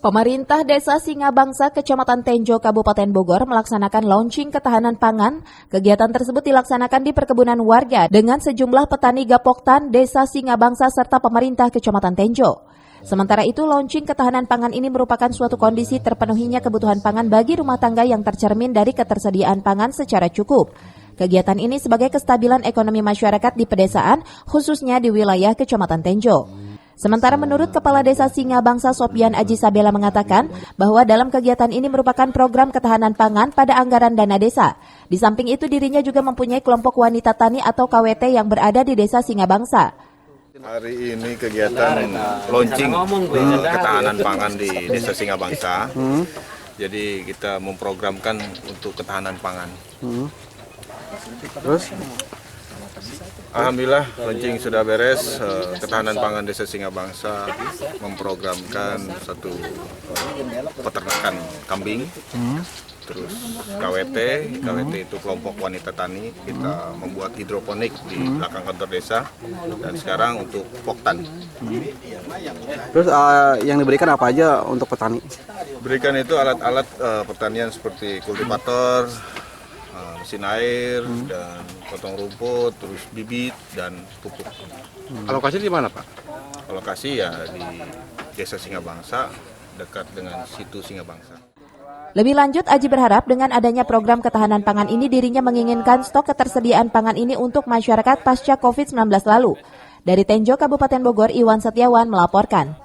Pemerintah Desa Singabangsa, Kecamatan Tenjo, Kabupaten Bogor melaksanakan launching ketahanan pangan. Kegiatan tersebut dilaksanakan di perkebunan warga dengan sejumlah petani Gapoktan, Desa Singabangsa, serta pemerintah Kecamatan Tenjo. Sementara itu, launching ketahanan pangan ini merupakan suatu kondisi terpenuhinya kebutuhan pangan bagi rumah tangga yang tercermin dari ketersediaan pangan secara cukup. Kegiatan ini sebagai kestabilan ekonomi masyarakat di pedesaan, khususnya di wilayah Kecamatan Tenjo. Sementara menurut Kepala Desa Singabangsa Sopian Aji Sabela mengatakan bahwa dalam kegiatan ini merupakan program ketahanan pangan pada anggaran dana desa. Di samping itu dirinya juga mempunyai kelompok wanita tani atau KWT yang berada di Desa Singabangsa. Hari ini kegiatan launching ketahanan pangan di Desa Singabangsa. Jadi kita memprogramkan untuk ketahanan pangan. Terus? Alhamdulillah launching sudah beres. Ketahanan pangan Desa Singabangsa memprogramkan satu peternakan kambing, terus KWT itu kelompok wanita tani. Kita membuat hidroponik di belakang kantor desa, dan sekarang untuk poktan. Terus yang diberikan apa aja untuk petani? Berikan itu alat-alat pertanian seperti kultivator, mesin air, dan potong rumput, terus bibit dan pupuk. Alokasi di mana, Pak? Alokasi ya di Desa Singabangsa, dekat dengan situ Singabangsa. Lebih lanjut, Aji berharap dengan adanya program ketahanan pangan ini dirinya menginginkan stok ketersediaan pangan ini untuk masyarakat pasca COVID-19 lalu. Dari Tenjo, Kabupaten Bogor, Iwan Setiawan melaporkan.